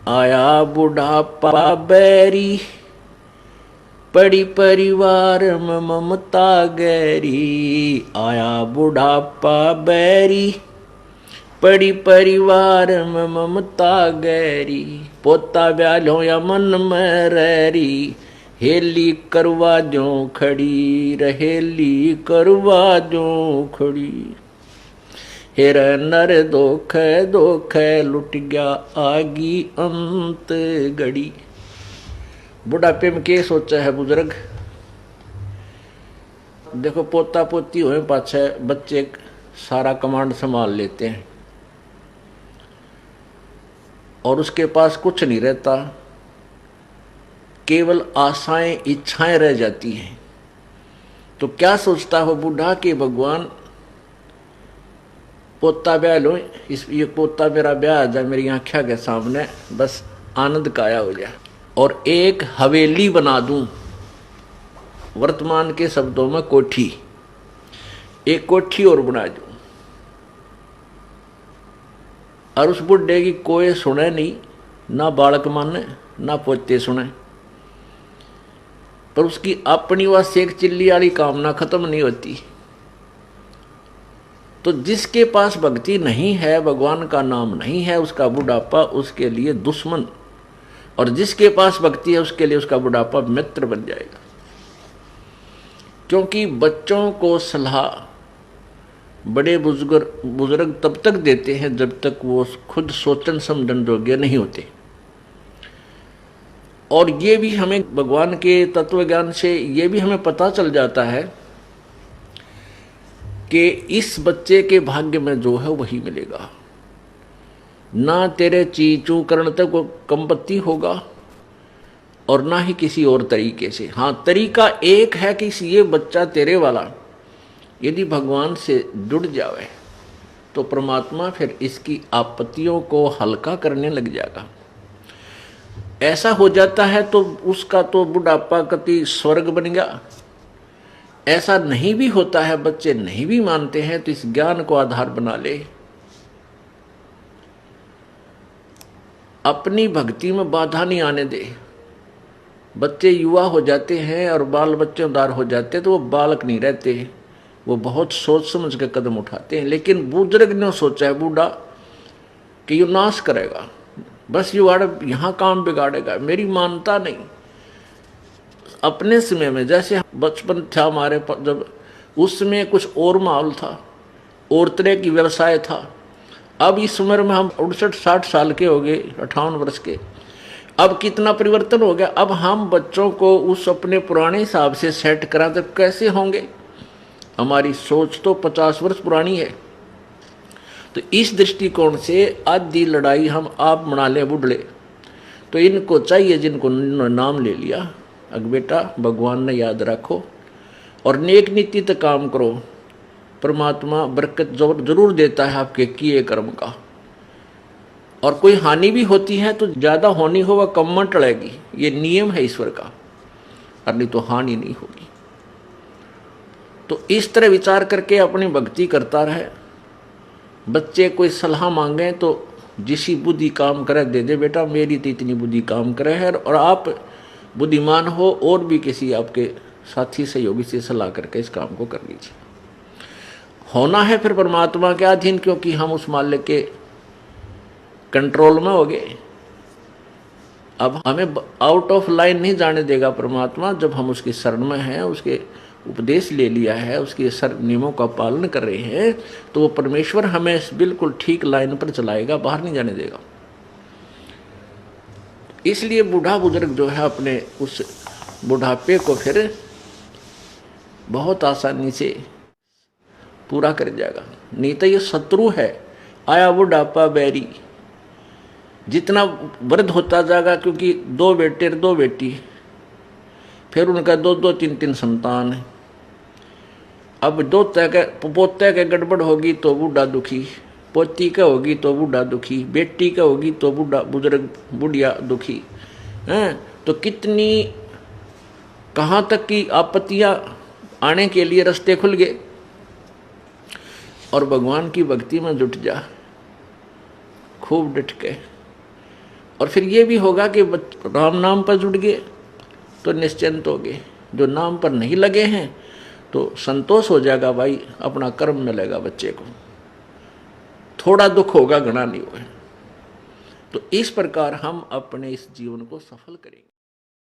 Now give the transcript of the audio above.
आया बुढ़ापा बैरी, पड़ी परिवार में ममता गहरी। आया बुढ़ापा बैरी, पड़ी परिवार में ममता गहरी। पोता ब्यालो या मन में रहरी, हेली करवा जो खड़ी, रहेली करवा जो खड़ी। हेर नर दोख दोख लुट गया आगी अंत गड़ी। बुढ़ापे में क्या सोचा है बुजुर्ग? देखो पोता पोती हुए पाछे बच्चे सारा कमांड संभाल लेते हैं और उसके पास कुछ नहीं रहता, केवल आशाएं इच्छाएं रह जाती हैं। तो क्या सोचता हो बूढ़ा कि भगवान पोता ब्याह लो, इस ये पोता मेरा ब्याह आ जाए मेरी आंखों के सामने, बस आनंद काया हो जाए और एक हवेली बना दूं। वर्तमान के शब्दों में कोठी, एक कोठी और बना दूं और उस बुढ़े की कोई सुने नहीं, ना बालक माने ना पोते सुने, पर उसकी अपनी वह सेक चिल्ली वाली कामना खत्म नहीं होती। तो जिसके पास भक्ति नहीं है, भगवान का नाम नहीं है, उसका बुढ़ापा उसके लिए दुश्मन, और जिसके पास भक्ति है उसके लिए उसका बुढ़ापा मित्र बन जाएगा। क्योंकि बच्चों को सलाह बड़े बुजुर्ग तब तक देते हैं जब तक वो खुद सोचन समझन योग्य नहीं होते। और ये भी हमें भगवान के तत्व ज्ञान से ये भी हमें पता चल जाता है कि इस बच्चे के भाग्य में जो है वही मिलेगा। ना तेरे चीचू करण तक वो कंपत्ति होगा और ना ही किसी और तरीके से। हाँ, तरीका एक है कि ये बच्चा तेरे वाला यदि भगवान से जुड़ जावे तो परमात्मा फिर इसकी आपत्तियों को हल्का करने लग जाएगा। ऐसा हो जाता है तो उसका तो बुढ़ापा कति स्वर्ग बन गया। ऐसा नहीं भी होता है, बच्चे नहीं भी मानते हैं, तो इस ज्ञान को आधार बना ले, अपनी भक्ति में बाधा नहीं आने दे। बच्चे युवा हो जाते हैं और बाल बच्चेदार हो जाते हैं तो वो बालक नहीं रहते, वो बहुत सोच समझ के कदम उठाते हैं। लेकिन बुजुर्ग ने सोचा है बूढ़ा कि ये नाश करेगा, बस युवाड़ यहाँ काम बिगाड़ेगा, मेरी मानता नहीं। अपने समय में जैसे बचपन था हमारे, जब उस समय कुछ और माहौल था, और तरह की व्यवसाय था। अब इस उम्र में हम 68-60 साल के हो गए, 58 वर्ष के, अब कितना परिवर्तन हो गया। अब हम बच्चों को उस अपने पुराने हिसाब से सेट करा तो कैसे होंगे? हमारी सोच तो 50 वर्ष पुरानी है। तो इस दृष्टिकोण से आधी लड़ाई हम आप बना ले बुढ़ले। तो इनको चाहिए, जिनको नाम ले लिया, अग बेटा भगवान ने याद रखो और नेक नीति तक काम करो, परमात्मा बरकत जरूर देता है आपके किए कर्म का। और कोई हानि भी होती है तो ज़्यादा होनी हो वह कम में टलेगी, ये नियम है ईश्वर का, और नहीं तो हानि नहीं होगी। तो इस तरह विचार करके अपनी भक्ति करता रहे। बच्चे कोई सलाह मांगे तो जिसी बुद्धि काम करे दे दे, बेटा मेरी तो इतनी बुद्धि काम करे है, और आप बुद्धिमान हो और भी किसी आपके साथी सहयोगी से सलाह करके इस काम को कर लीजिए। होना है फिर परमात्मा के अधीन, क्योंकि हम उस मालिक के कंट्रोल में हो गए। अब हमें आउट ऑफ लाइन नहीं जाने देगा परमात्मा। जब हम उसकी शरण में हैं, उसके उपदेश ले लिया है, उसके नियमों का पालन कर रहे हैं, तो वो परमेश्वर हमें बिल्कुल ठीक लाइन पर चलाएगा, बाहर नहीं जाने देगा। इसलिए बूढ़ा बुजुर्ग जो है अपने उस बुढ़ापे को फिर बहुत आसानी से पूरा कर जाएगा। नहीं तो ये शत्रु है। आया बुढ़ापा बैरी, जितना वृद्ध होता जाएगा, क्योंकि 2 बेटे 2 बेटी, फिर उनका 2-2 3-3 संतान है। अब पोते के गड़बड़ होगी तो बूढ़ा दुखी, पोती का होगी तो बूढ़ा दुखी, बेटी का होगी तो बुजुर्ग बुढ़िया दुखी हैं। तो कितनी कहाँ तक की आपत्तियाँ आने के लिए रास्ते खुल गए। और भगवान की भक्ति में जुट जा खूब डट के, और फिर ये भी होगा कि राम नाम पर जुड़ गए तो निश्चिंत हो गए, जो नाम पर नहीं लगे हैं तो संतोष हो जाएगा, भाई अपना कर्म मिलेगा बच्चे को, थोड़ा दुख होगा घना नहीं होगा। तो इस प्रकार हम अपने इस जीवन को सफल करेंगे।